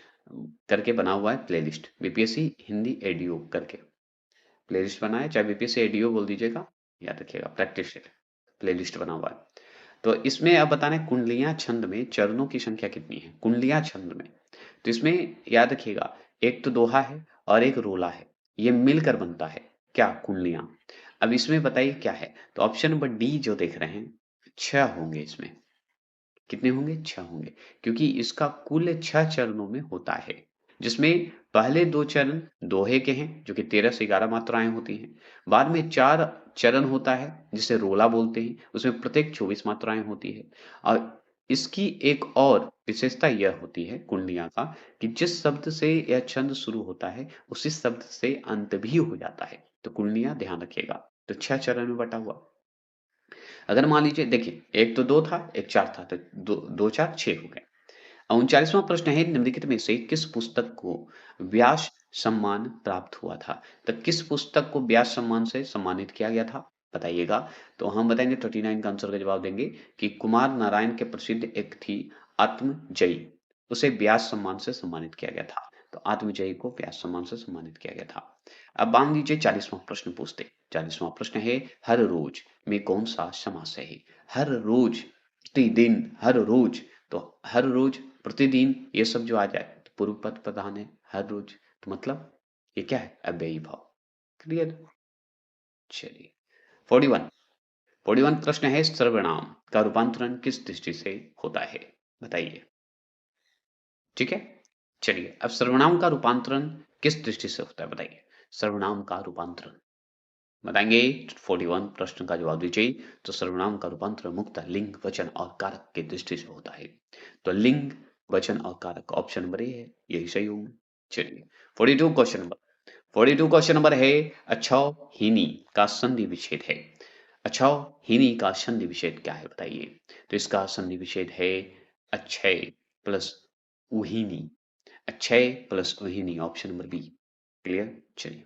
करके बना हुआ है प्लेलिस्ट, बीपीएससी हिंदी एडीओ करके प्लेलिस्ट बना है, चाहे बीपीएससी एडीओ बोल दीजिएगा, याद रखिएगा, प्रैक्टिस प्लेलिस्ट बना हुआ है। तो इसमें अब बताना है कुंडलियां छंद में चरणों की संख्या कितनी है कुंडलियां छंद में। तो इसमें याद रखिएगा, एक तो दोहा है और एक रोला है, ये मिलकर बनता है क्या? कुंडलियां। अब इसमें बताइए क्या है? तो ऑप्शन नंबर डी जो देख रहे हैं, 6 होंगे इसमें। कितने होंगे? 6 होंगे, क्योंकि इसका कुल 6 चरणों में होता है, जिसमें पहले 2 चरण दोहे के हैं, जो कि 13 से 11 मात्राएँ होती हैं। बाद में 4 चरण होता है, जिसे रोला बोलते हैं, उसमें प्रत्येक 24 मात्राएँ होती हैं। और इसकी एक और विशेषता यह होती है कुंडलियाँ का, कि जिस शब्द से यह छंद शुरू होता है, उसी शब्द से अंत भी हो जाता है। तो कुंडलियाँ ध्यान रखिएगा। तो 6 चरण में बँटा हुआ। अगर मान लीजिए देखिए, एक तो 2 था, एक 4 था, तो 2 4 6 हो गए। 39वां प्रश्न है, निम्नलिखित में से किस पुस्तक को व्यास सम्मान प्राप्त हुआ था? तो किस पुस्तक को व्यास सम्मान से सम्मानित किया गया था? बताइएगा। तो हम बताएंगे 39 का आंसर का जवाब देंगे कि कुमार नारायण के प्रसिद्ध एक थी आत्मजयी, उसे व्यास सम्मान से सम्मानित किया गया था। तो आत्मजयी को व्यास सम्मान से सम्मानित किया गया था। अब मान लीजिए 40वां प्रश्न पूछते। 40वां प्रश्न है, हर रोज में कौन सा समास है? हर रोज, प्रतिदिन, हर रोज। तो हर रोज, प्रतिदिन, ये सब जो आ जाए तो पूर्व पद प्रधान है, हर रोज, तो मतलब ये क्या है? अव्ययी भाव। क्लियर? चलिए 41 41 प्रश्न है, सर्वनाम का रूपांतरण किस दृष्टि से होता है? बताइए। ठीक है, चलिए अब सर्वनाम का रूपांतरण किस दृष्टि से होता है बताइए। सर्वनाम का रूपांतरण बताएंगे। 41 प्रश्न का जवाब दीजिए। तो सर्वनाम का रूपांतरण मुख्यतः लिंग, वचन और कारक की दृष्टि से होता है। तो लिंग, वचन और कारक, ऑप्शन नंबर ए है, यही सही होंगे। चलिए 42 क्वेश्चन नंबर है, अच्छौ हीनी का संधि विच्छेद है। अच्छौ हीनी का संधि विच्छेद क्या है बताइए। तो इसका संधि विच्छेद है अच्छय। प्लस उहिनी, अक्षय प्लस उहिनी, ऑप्शन नंबर बी। क्लियर? चलिए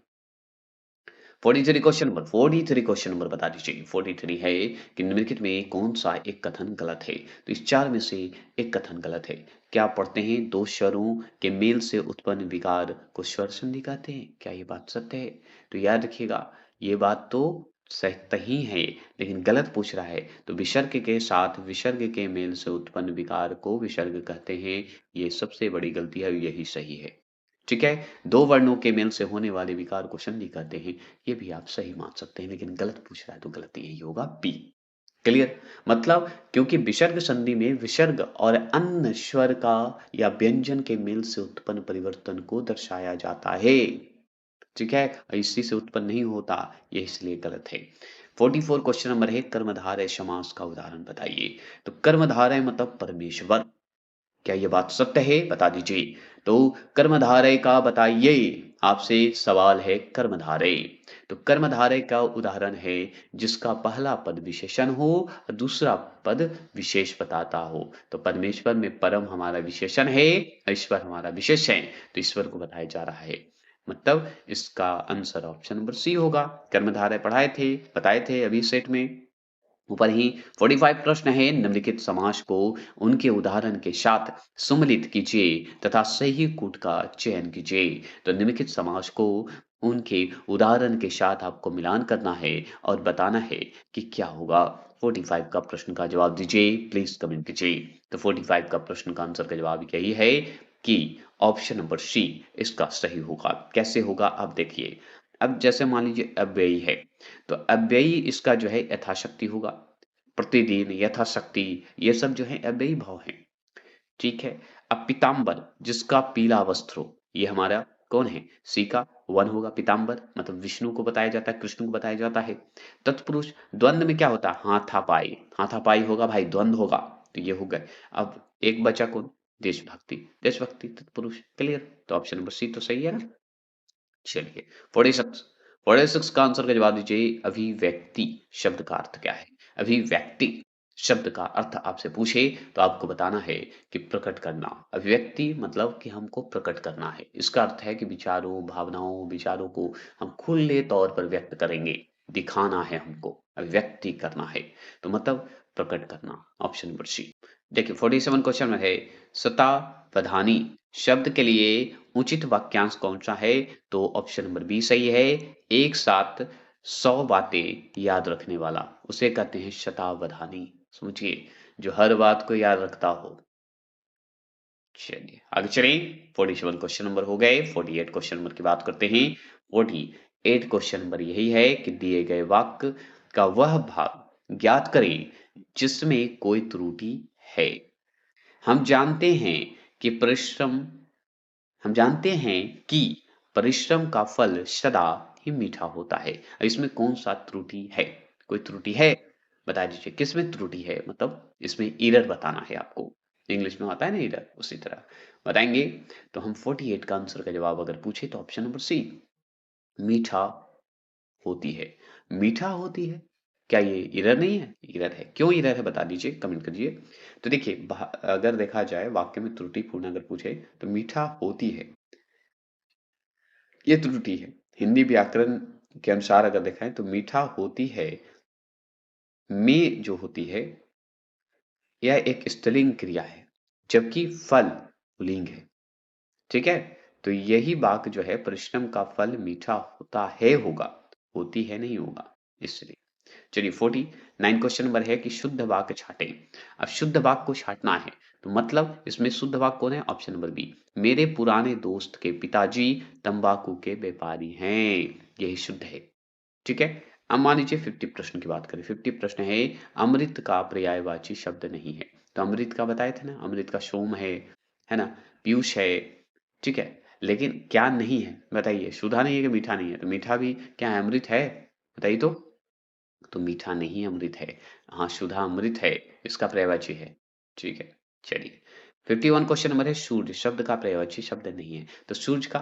43 क्वेश्चन नंबर बता दीजिए। 43 है कि निम्नलिखित में कौन सा एक कथन गलत है? तो इस चार में से एक कथन गलत है। क्या पढ़ते हैं? दो स्वरों के मेल से उत्पन्न विकार को स्वर संधि कहते हैं। क्या ये बात सत्य है? तो याद रखिएगा, ये बात तो सही है, लेकिन गलत पूछ रहा है। तो विसर्ग के साथ विसर्ग के मेल से उत्पन्न विकार को विसर्ग कहते हैं। ये सबसे बड़ी गलती है, यही सही है। ठीक है, दो वर्णों के मेल से होने वाले विकार को संधि कहते हैं। ये भी आप सही मान सकते हैं, लेकिन गलत पूछ रहा है तो गलती यही होगा, बी। क्लियर? मतलब क्योंकि विसर्ग संधि में विसर्ग और अन्य स्वर का या व्यंजन के मेल से उत्पन्न परिवर्तन को दर्शाया जाता है। ठीक है, इसी से उत्पन्न नहीं होता, ये इसलिए गलत है। 44 क्वेश्चन नंबर है, कर्मधारय समास का उदाहरण बताइए। तो कर्मधारय मतलब परमेश्वर। क्या ये बात सत्य है? बता दीजिए। तो कर्मधारय का बताइए, आपसे सवाल है कर्मधारय। तो कर्मधारय का उदाहरण है जिसका पहला पद विशेषण हो और दूसरा पद विशेष बताता हो। तो परमेश्वर में परम हमारा विशेषण है, ईश्वर हमारा विशेष है, तो ईश्वर को बताया जा रहा है। मतलब इसका आंसर ऑप्शन नंबर सी होगा। कर्मधारय पढ़ाए थे, बताए थे अभी सेट में। ऊपर ही 45 प्रश्न है, निम्नलिखित समास को उनके उदाहरण के साथ सम्मिलित कीजिए तथा सही कूट का चयन कीजिए। तो निम्नलिखित समास को उनके उदाहरण के साथ आपको मिलान करना है और बताना है कि क्या होगा। 45 का प्रश्न का जवाब दीजिए, प्लीज कमेंट कीजिए। तो 45 का प्रश्न का आंसर का जवाब यही है कि ऑप्शन नंबर सी इसका सही होगा। कैसे होगा आप देखिए। अब जैसे मान लीजिए अव्ययी है, तो अव्ययी इसका जो है यथाशक्ति होगा, प्रतिदिन, यथाशक्ति, ये सब जो है अव्ययी भाव है। ठीक है। अब पीताम्बर जिसका पीला वस्त्र हो, ये हमारा कौन है? सी का वन होगा। पीताम्बर मतलब विष्णु को बताया जाता है, कृष्ण को बताया जाता है। तत्पुरुष द्वंद्व में क्या होता है? हाथापाई, हाथापाई होगा भाई, द्वंद्व होगा। तो ये हो गए। अब एक बचा कौन? देशभक्ति, देशभक्ति तत्पुरुष। क्लियर? तो ऑप्शन नंबर सी तो सही है ना। चलिए 46 46 का आंसर का जवाब दीजिए। अभिव्यक्ति शब्द का अर्थ क्या है? अभिव्यक्ति शब्द का अर्थ आपसे पूछे तो आपको बताना है कि प्रकट करना। अभिव्यक्ति मतलब कि हमको प्रकट करना है। इसका अर्थ है कि विचारों, भावनाओं, विचारों को हम खुले तौर पर व्यक्त करेंगे, दिखाना है हमको, अभिव्यक्ति करना है। तो मतलब प्रकट करना, ऑप्शन नंबर सी। देखिए 47 क्वेश्चन में है, शतावधानी शब्द के लिए उचित वाक्यांश कौन सा है? तो ऑप्शन नंबर बी सही है। एक साथ 100 बातें याद रखने वाला उसे कहते हैं शतावधानी। समझिए, जो हर बात को याद रखता हो। चलिए आगे चलिए। 47 क्वेश्चन नंबर हो गए। 48 क्वेश्चन नंबर की बात करते हैं। 48 क्वेश्चन नंबर यही है कि दिए गए वाक्य का वह भाग ज्ञात करें जिसमें कोई त्रुटि है। हम जानते हैं कि परिश्रम हम जानते हैं कि परिश्रम का फल सदा ही मीठा होता है। इसमें कौन सा त्रुटि है? कोई त्रुटि है? बता दीजिए किसमें त्रुटि है, मतलब इसमें एरर बताना है आपको। इंग्लिश में आता है ना एरर, उसी तरह बताएंगे। तो हम 48 का आंसर का जवाब अगर पूछे तो ऑप्शन नंबर सी, मीठा होती है। मीठा होती है, क्या ये एरर नहीं है? एरर है। क्यों एरर है बता दीजिए, कमेंट करिए। तो देखिए अगर देखा जाए वाक्य में त्रुटिपूर्ण अगर पूछे तो मीठा होती है, ये त्रुटि है। हिंदी व्याकरण के अनुसार अगर देखें तो मीठा होती है में जो होती है यह एक स्त्रीलिंग क्रिया है, जबकि फल पुल्लिंग है। ठीक है, तो यही वाक्य जो है परिश्रम का फल मीठा होता है होगा, होती है नहीं होगा, इसलिए। चलिए 49 क्वेश्चन नंबर है कि शुद्ध वाक्य छाटें। अब शुद्ध वाक्य को छाटना है तो मतलब इसमें शुद्ध वाक्य कौन है? ऑप्शन नंबर बी, मेरे पुराने दोस्त के पिताजी तंबाकू के व्यापारी हैं। यही शुद्ध है। ठीक है। अब मान लीजिए 50 प्रश्न की बात करें। 50 प्रश्न है, अमृत का पर्यायवाची शब्द नहीं है। तो अमृत का बताए थे ना, अमृत का सोम है ना, पीयूष है। ठीक है, लेकिन क्या नहीं है बताइए? सुधा नहीं है कि मीठा नहीं है? तो मीठा भी क्या है? अमृत है, बताइए तो मीठा नहीं अमृत है। हाँ, सुधा अमृत है, इसका पर्यायवाची है। ठीक है, चलिए 51 क्वेश्चन नंबर है, सूर्य शब्द का पर्यायवाची शब्द नहीं है। तो सूर्य का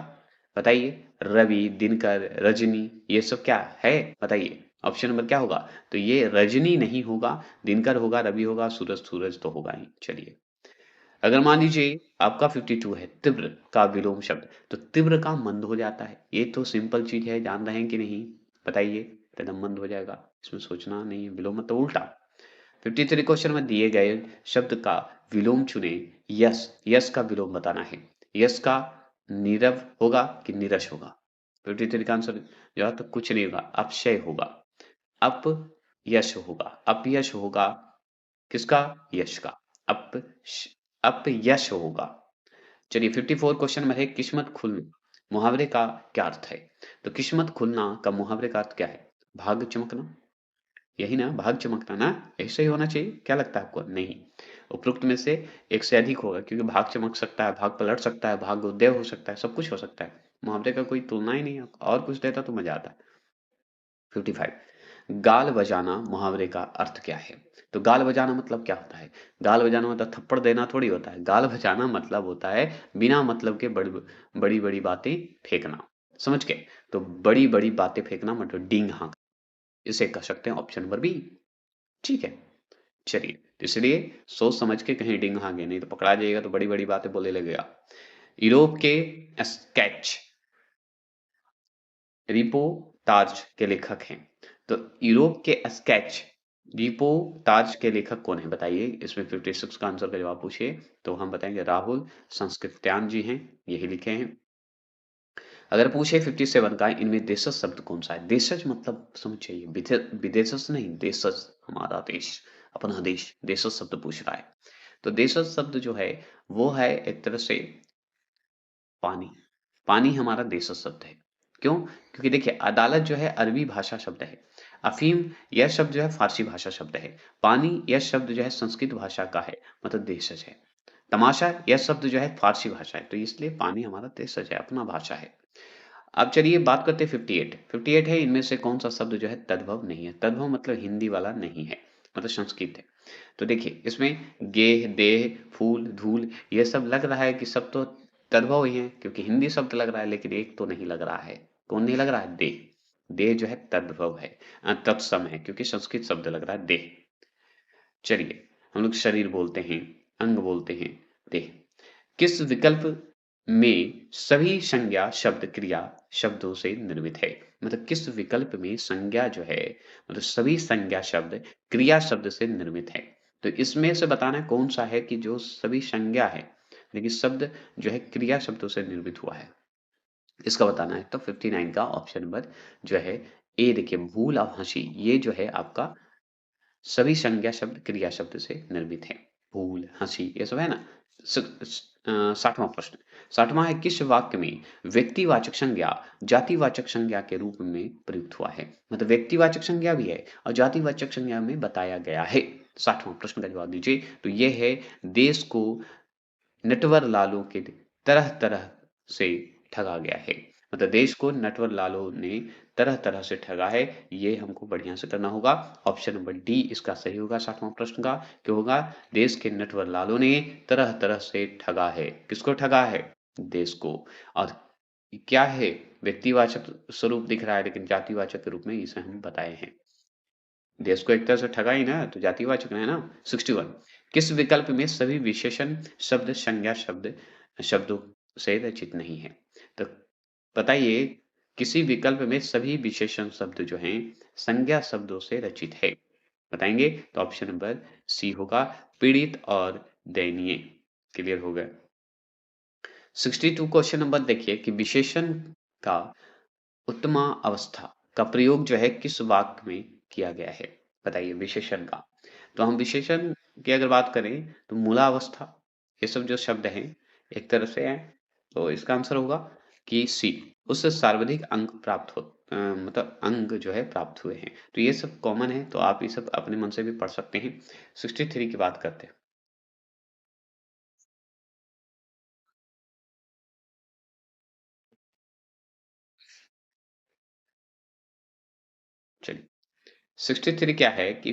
बताइए, रवि, दिनकर, रजनी, ये सब क्या है बताइए? ऑप्शन नंबर क्या होगा? तो ये रजनी नहीं होगा, दिनकर होगा, रवि होगा, सूरज सूरज तो होगा ही। चलिए अगर मान लीजिए आपका 52 है तीव्र का विलोम शब्द, तो तीव्र का मंद हो जाता है। ये तो सिंपल चीज है, जान रहे हैं कि नहीं बताइए। एकदम मंद हो जाएगा, इसमें सोचना नहीं है, विलोम मतलब उल्टा। 53 क्वेश्चन में दिए गए शब्द का विलोम चुने। यस, यस का विलोम बताना है। यस का नीरव होगा कि नीरस होगा? 53 का आंसर जो है तो कुछ नहीं होगा, अपशय होगा। अप यश होगा, अपयश होगा किसका? यश का। अप अपयश होगा। चलिए 54 क्वेश्चन में है किस्मत खुलना मुहावरे का क्या अर्थ है? तो किस्मत खुलना का मुहावरे का अर्थ क्या है? भाग्य चमकना, यही ना, भाग चमकना ना, ऐसे ही होना चाहिए। क्या लगता है आपको? नहीं, उपरोक्त में से एक से अधिक होगा, क्योंकि भाग चमक सकता है, भाग पलट सकता है, भाग उदय हो सकता है, सब कुछ हो सकता है। मुहावरे का कोई तुलना ही नहीं है, और कुछ देता तो मजा आता। 55 गाल बजाना मुहावरे का अर्थ क्या है? तो गाल बजाना मतलब क्या होता है? गाल बजाना मतलब थप्पड़ देना थोड़ी होता है। गाल बजाना मतलब होता है बिना मतलब के बड़ी बड़ी बड़ी बातें फेंकना, समझ के? तो बड़ी बड़ी बातें फेंकना मतलब डींग हाँक, इसे कह सकते हैं ऑप्शन नंबर बी। ठीक है, चलिए, तो इसलिए सोच समझ के कहीं डिंग हाँगे, नहीं तो पकड़ा जाइएगा, तो बड़ी बड़ी बातें बोलने लगेगा। यूरोप के स्केच रिपो ताज के लेखक हैं। तो यूरोप के स्केच रिपो ताज के लेखक कौन है बताइए? इसमें 56 का आंसर का जवाब पूछिए तो हम बताएंगे राहुल संस्कृत्यान जी हैं, यही लिखे हैं। अगर पूछे 57 का इनमें देशज शब्द कौन सा है? देशज मतलब समझ चाहिए, विदेशज नहीं, देशज, हमारा देश, अपना देश, देशज शब्द पूछ रहा है। तो देशज शब्द जो है वो है एक तरह से पानी। पानी हमारा देशज शब्द है। क्यों? क्योंकि देखिए अदालत जो है अरबी भाषा शब्द है। अफीम यह शब्द जो है फारसी भाषा शब्द है। पानी यह शब्द जो है संस्कृत भाषा का है, मतलब देशज है। तमाशा यह शब्द जो है फारसी भाषा है, तो इसलिए पानी हमारा देशज है, अपना भाषा है। अब चलिए बात करते हैं 58। 58 है इनमें से कौन सा शब्द जो है तद्भव नहीं है? तद्भव मतलब हिंदी वाला नहीं है, मतलब संस्कृत है। तो देखिए इसमें गेह, देह, फूल, धूल ये सब लग रहा है कि सब तो तद्भव ही है, क्योंकि हिंदी शब्द लग रहा है, लेकिन एक तो नहीं लग रहा है। कौन नहीं लग रहा है? देह। देह जो है तद्भव है, तत्सम है, क्योंकि संस्कृत शब्द लग रहा है देह। चलिए हम लोग शरीर बोलते हैं, अंग बोलते हैं, देह। किस विकल्प में सभी संज्ञा शब्द क्रिया शब्दों से निर्मित है? मतलब किस विकल्प में संज्ञा जो है, मतलब सभी संज्ञा शब्द क्रिया शब्द से निर्मित है? तो इसमें से बताना है कौन सा है कि जो सभी संज्ञा है लेकिन शब्द जो है क्रिया शब्दों से निर्मित हुआ है, इसका बताना है। तो 59 का ऑप्शन नंबर जो है ए देखिए, भूल और हंसी, ये जो है आपका सभी संज्ञा शब्द क्रिया शब्द से निर्मित है। भूल, हंसी ये सब है ना। 60वां प्रश्न, 60वां है किस वाक्य में व्यक्तिवाचक संज्ञा जातिवाचक संज्ञा के रूप में प्रयुक्त हुआ है? मतलब व्यक्तिवाचक संज्ञा भी है और जातिवाचक संज्ञा में बताया गया है। 60वां प्रश्न का जवाब दीजिए। तो ये है देश को नटवर लालों के तरह तरह से ठगा गया है। मतलब देश को नटवर लालों ने तरह तरह से ठगा है, ये हमको बढ़िया से करना होगा। ऑप्शन नंबर डी इसका सही होगा 60वां प्रश्न का। क्यों होगा? देश के नटवर लालों ने तरह तरह से ठगा है। किसको ठगा है? देश को। और क्या है? व्यक्तिवाचक स्वरूप दिख रहा है, लेकिन जातिवाचक के रूप में इसे हम बताए हैं। देश को एक तरह से ठगा ही ना, तो जातिवाचक है ना। 61 किस विकल्प में सभी विशेषण शब्द संज्ञा शब्द शब्दों से रचित नहीं है? तो बताइए किसी विकल्प में सभी विशेषण शब्द जो हैं संज्ञा शब्दों से रचित है? बताएंगे तो ऑप्शन नंबर सी होगा, पीड़ित और दयनीय। क्लियर हो गया। 62 क्वेश्चन नंबर देखिए कि विशेषण का उत्तमा अवस्था का प्रयोग जो है किस वाक्य में किया गया है? बताइए विशेषण का। तो हम विशेषण की अगर बात करें तो मूलावस्था, ये सब जो शब्द हैं एक तरह से हैं, तो इसका आंसर होगा कि सी, उससे सर्वाधिक अंक प्राप्त हो, मतलब अंक जो है प्राप्त हुए हैं। तो ये सब कॉमन है, तो आप ये सब अपने मन से भी पढ़ सकते हैं। 63 की बात करते हैं। चलिए 63 क्या है कि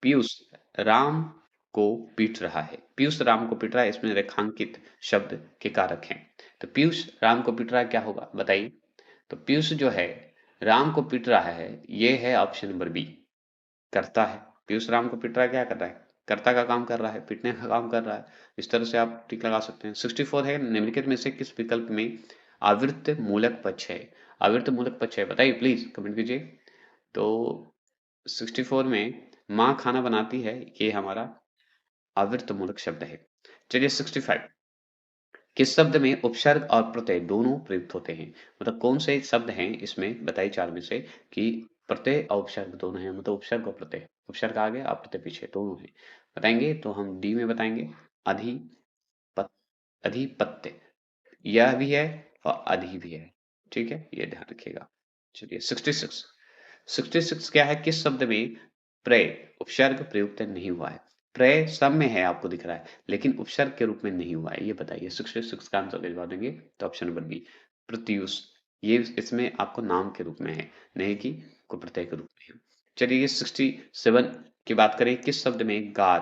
पीयूष राम को पीट रहा है। पीयूष राम को पीट रहा है, इसमें रेखांकित शब्द के कारक हैं। तो पीयूष राम को पीट रहा है, क्या होगा बताइए? तो पीयूष जो है राम को पीट रहा है, ये है ऑप्शन नंबर बी, करता है। पीयूष राम को पीट रहा है, क्या कर रहा है? कर्ता का काम कर रहा है, पीटने का काम कर रहा है। इस तरह से आप टिक लगा सकते हैं। 64 है, निम्नलिखित में से किस विकल्प में आवर्त मूलक पक्ष है? आवर्त मूलक पक्ष है, बताइए प्लीज़ कमेंट कीजिए। तो 64 में माँ खाना बनाती है, ये हमारा आवर्त मूलक शब्द है। चलिए 65, किस शब्द में उपसर्ग और प्रत्यय दोनों प्रयुक्त होते हैं? मतलब कौन से शब्द हैं इसमें, बताइए 4 में से कि प्रत्यय और उपसर्ग दोनों हैं, मतलब उपसर्ग और प्रत्यय। उपसर्ग आगे और प्रत्यय पीछे दोनों हैं। बताएँगे तो हम डी में बताएँगे, अधि पत अधिपत्य, यह भी है और अधि भी है। ठीक है? ये ध्यान रखिएगा। चलिए 66, 66 क्या है, किस शब्द में प्रय उपसर्ग प्रयुक्त नहीं हुआ है? प्रय सब में है, आपको दिख रहा है, लेकिन उपसर्ग के रूप में नहीं हुआ है, ये बताइए। 66 का आंसर भिजवा देंगे तो ऑप्शन नंबर बी प्रत्यूष, ये इसमें आपको नाम के रूप में है, नहीं कि कोई प्रत्यय के रूप में है। चलिए 67 की बात करें, किस शब्द में गार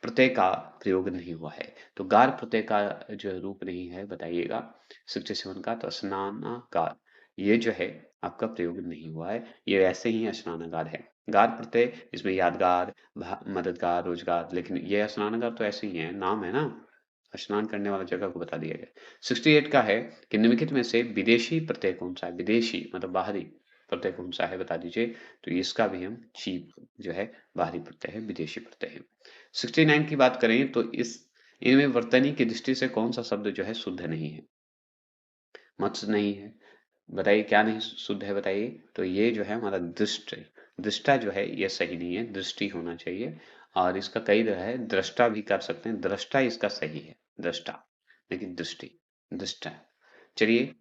प्रत्यय का प्रयोग नहीं हुआ है? तो गार प्रत्यय का जो रूप नहीं है, बताइएगा 67 का, तो स्नानागार, ये जो है आपका प्रयोग नहीं हुआ है, ये ऐसे ही स्नानागार है। गार प्रत्यय इसमें यादगार, मददगार, रोजगार, लेकिन ये स्नानागार तो ऐसे ही है, नाम है ना, स्नान करने वाला जगह को बता दिया गया। 68 का है कि निम्नलिखित में से विदेशी प्रत्यय कौन सा है? विदेशी मतलब बाहरी प्रत्यय कौन सा है, बता दीजिए। तो इसका भी हम चीप जो है बाहरी प्रत्यय है, विदेशी प्रत्यय है। 69 की बात करें तो इस इनमें वर्तनी की दृष्टि से कौन सा शब्द जो है शुद्ध नहीं है? मत्स्य नहीं है, बताइए क्या नहीं शुद्ध है, बताइए। तो ये जो है हमारा दृष्ट, दृष्टा जो है ये सही नहीं है, दृष्टि होना चाहिए। और इसका कई तरह है, दृष्टा भी कर सकते हैं, दृष्टा इसका सही है, दृष्टा, लेकिन दृष्टि, दृष्टा। चलिए,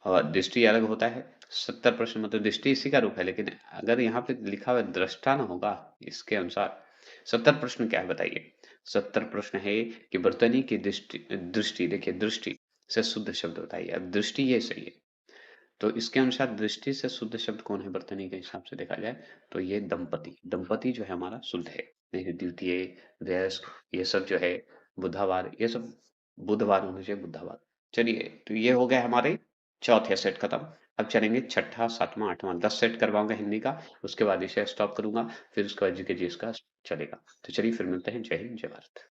और दृष्टि अलग होता है। 70 प्रश्न मतलब दृष्टि इसी का रूप है, लेकिन अगर यहाँ पे लिखा हुआ दृष्टा ना होगा इसके अनुसार। 70 प्रश्न क्या है, बताइए। 70 प्रश्न है कि वर्तनी की दृष्टि, दृष्टि देखिए, दृष्टि से शुद्ध शब्द बताइए। अब दृष्टि ये सही है, तो इसके अनुसार दृष्टि से शुद्ध शब्द कौन है वर्तनी के हिसाब से देखा जाए, तो ये दंपति, दंपति जो है हमारा शुद्ध है। नहीं, द्वितीय, वयस्क, ये सब जो है, बुधवार, ये सब बुधवार होना चाहिए, बुधवार। चलिए, तो ये हो गए हमारे चौथे सेट खत्म। अब चलेंगे छठा, सातवां, आठवां, 10 सेट करवाऊंगा हिंदी का, उसके बाद इसे स्टॉप करूंगा, फिर उसके बाद जीके जीएस का चलेगा। तो चलिए फिर मिलते हैं। जय हिंद, जय भारत।